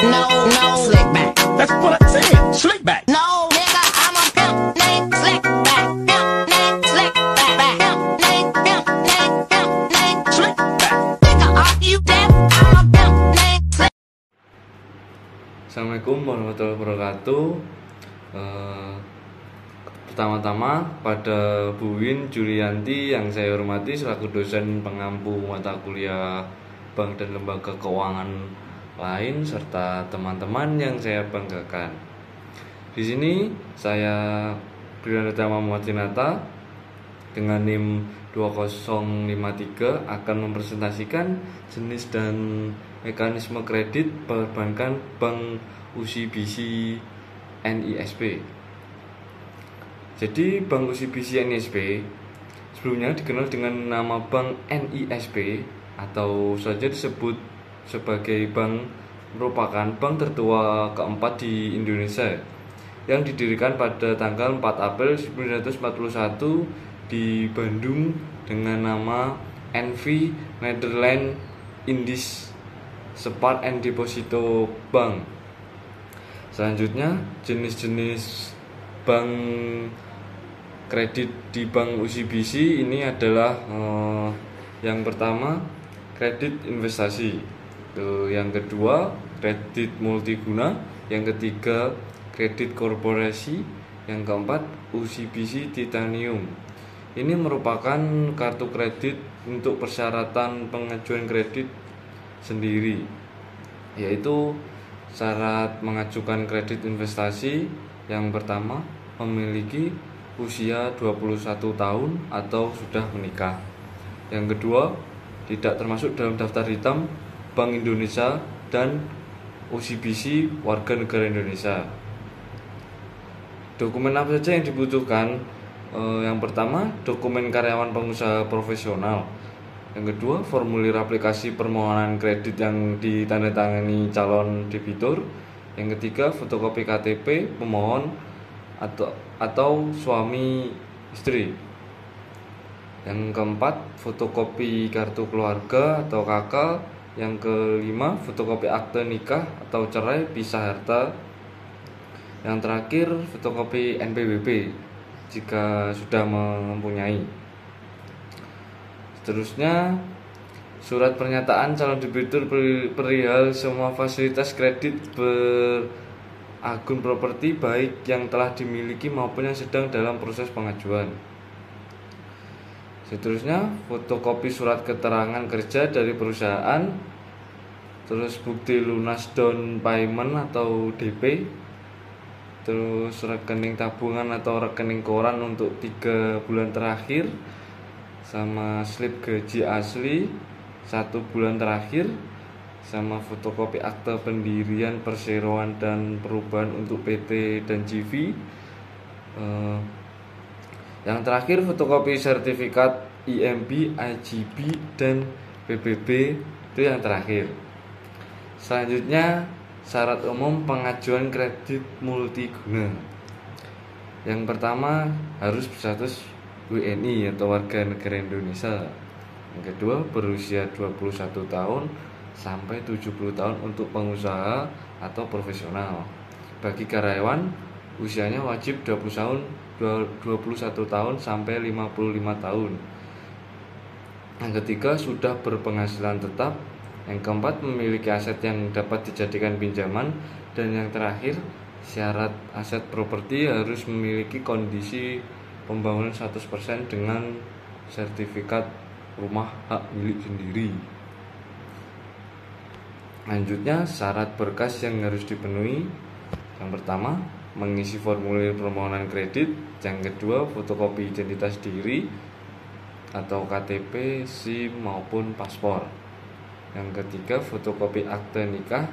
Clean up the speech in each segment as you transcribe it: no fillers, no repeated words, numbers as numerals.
No, slick back. That's what I said. Slick back. No, nigga, I'm a pimp named Slick back. Pimp named Slick back. Pimp named Slick back. Nigga, are you deaf? I'm a pimp named Slick. Assalamualaikum warahmatullahi wabarakatuh. Pertama-tama pada Bu Win Julianti yang saya hormati selaku dosen pengampu mata kuliah bank dan lembaga keuangan lain serta teman-teman yang saya banggakan. Di sini saya Brianatama Muhatinata dengan NIM 2053 akan mempresentasikan jenis dan mekanisme kredit perbankan Bank UCBC NISP. Jadi Bank UCBC NISP sebelumnya dikenal dengan nama Bank NISP atau saja disebut sebagai bank, merupakan bank tertua keempat di Indonesia yang didirikan pada tanggal 4 April 1941 di Bandung dengan nama NV Nederland Indies Spar and Deposito Bank. Selanjutnya jenis-jenis bank kredit di Bank UCBC ini adalah yang pertama kredit investasi, yang kedua kredit multiguna, yang ketiga kredit korporasi, yang keempat UCBC Titanium. Ini merupakan kartu kredit untuk persyaratan pengajuan kredit sendiri, yaitu syarat mengajukan kredit investasi yang pertama memiliki usia 21 tahun atau sudah menikah. Yang kedua, tidak termasuk dalam daftar hitam Bank Indonesia dan UCBC warga negara Indonesia. Dokumen apa saja yang dibutuhkan? Yang pertama, dokumen karyawan pengusaha profesional. Yang kedua, formulir aplikasi permohonan kredit yang ditandatangani calon debitur. Yang ketiga, fotokopi KTP pemohon atau suami istri. Yang keempat, fotokopi kartu keluarga atau KK. Yang kelima, fotokopi akte nikah atau cerai pisah harta. Yang terakhir, fotokopi NPWP jika sudah mempunyai. Seterusnya, surat pernyataan calon debitur perihal semua fasilitas kredit beragun properti baik yang telah dimiliki maupun yang sedang dalam proses pengajuan. Seterusnya, fotokopi surat keterangan kerja dari perusahaan, terus bukti lunas down payment atau DP, terus rekening tabungan atau rekening koran untuk 3 bulan terakhir, sama slip gaji asli 1 bulan terakhir, sama fotokopi akte pendirian, perseroan dan perubahan untuk PT dan JV. Yang terakhir, fotokopi sertifikat IMB, IGB, dan PBB, itu yang terakhir. Selanjutnya, syarat umum pengajuan kredit multiguna. Yang pertama, harus berstatus WNI atau warga negara Indonesia. Yang kedua, berusia 21 tahun sampai 70 tahun untuk pengusaha atau profesional. Bagi karyawan, usianya wajib 21 tahun sampai 55 tahun. Yang ketiga, sudah berpenghasilan tetap. Yang keempat, memiliki aset yang dapat dijadikan pinjaman. Dan yang terakhir, syarat aset properti harus memiliki kondisi pembangunan 100% dengan sertifikat rumah hak milik sendiri. Lanjutnya, syarat berkas yang harus dipenuhi. Yang pertama, mengisi formulir permohonan kredit. Yang kedua, fotokopi identitas diri atau KTP, SIM maupun paspor. Yang ketiga, fotokopi akte nikah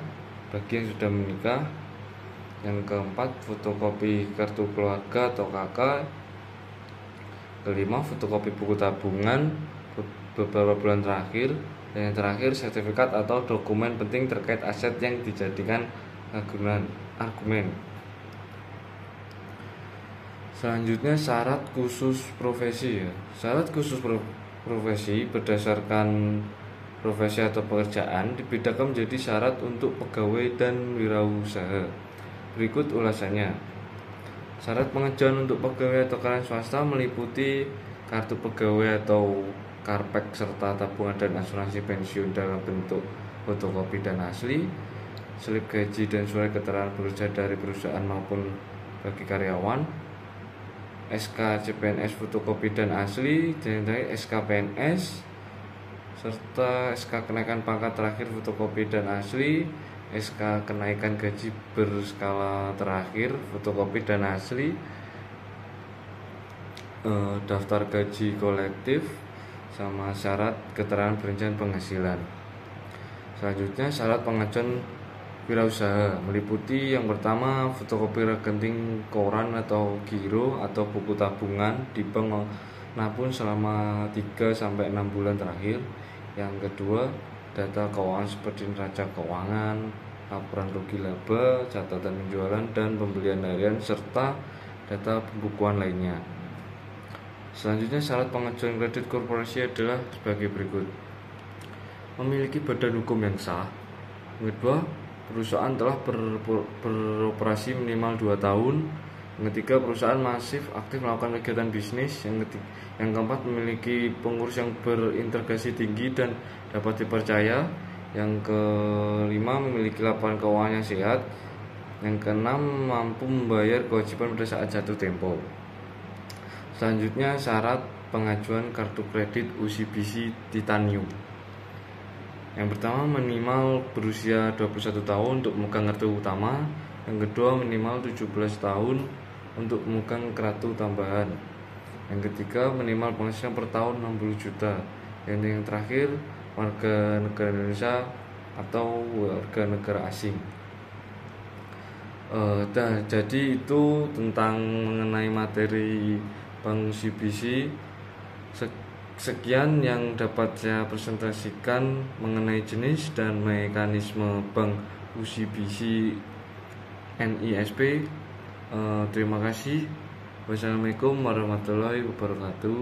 bagi yang sudah menikah. Yang keempat, fotokopi kartu keluarga atau KK. Kelima, fotokopi buku tabungan beberapa bulan terakhir. Dan yang terakhir, sertifikat atau dokumen penting terkait aset yang dijadikan argumen. Selanjutnya, syarat khusus profesi. Syarat khusus profesi berdasarkan profesi atau pekerjaan dibedakan menjadi syarat untuk pegawai dan wirausaha. Berikut ulasannya. Syarat pengajuan untuk pegawai atau karyawan swasta meliputi kartu pegawai atau karpet serta tabungan dan asuransi pensiun dalam bentuk fotokopi dan asli, slip gaji dan surat keterangan bekerja dari perusahaan maupun bagi karyawan, SK CPNS fotokopi dan asli, dan SK PNS, serta SK kenaikan pangkat terakhir fotokopi dan asli, SK kenaikan gaji berskala terakhir fotokopi dan asli, daftar gaji kolektif, sama syarat keterangan perincian penghasilan. Selanjutnya syarat pengajuan wirausaha meliputi yang pertama fotokopi rekening koran atau giro atau buku tabungan di bank maupun selama 3-6 bulan terakhir. Yang kedua data keuangan seperti neraca keuangan, laporan rugi laba, catatan penjualan dan pembelian harian serta data pembukuan lainnya. Selanjutnya syarat pengajuan kredit korporasi adalah sebagai berikut. Memiliki badan hukum yang sah. Yang kedua, perusahaan telah beroperasi minimal 2 tahun. Yang ketiga, perusahaan masif aktif melakukan kegiatan bisnis. Yang keempat, memiliki pengurus yang berintegrasi tinggi dan dapat dipercaya. Yang kelima, memiliki laporan keuangan yang sehat. Yang keenam, mampu membayar kewajiban pada saat jatuh tempo. Selanjutnya syarat pengajuan kartu kredit OCBC Titanium. Yang pertama, minimal berusia 21 tahun untuk memegang kartu utama. Yang kedua, minimal 17 tahun untuk memegang kartu tambahan. Yang ketiga, minimal penghasilan per tahun 60 juta. Yang terakhir, warga negara Indonesia atau warga negara asing. Jadi itu tentang mengenai materi Bank OCBC. Sekian yang dapat saya presentasikan mengenai jenis dan mekanisme Bank OCBC NISP. Terima kasih. Wassalamualaikum warahmatullahi wabarakatuh.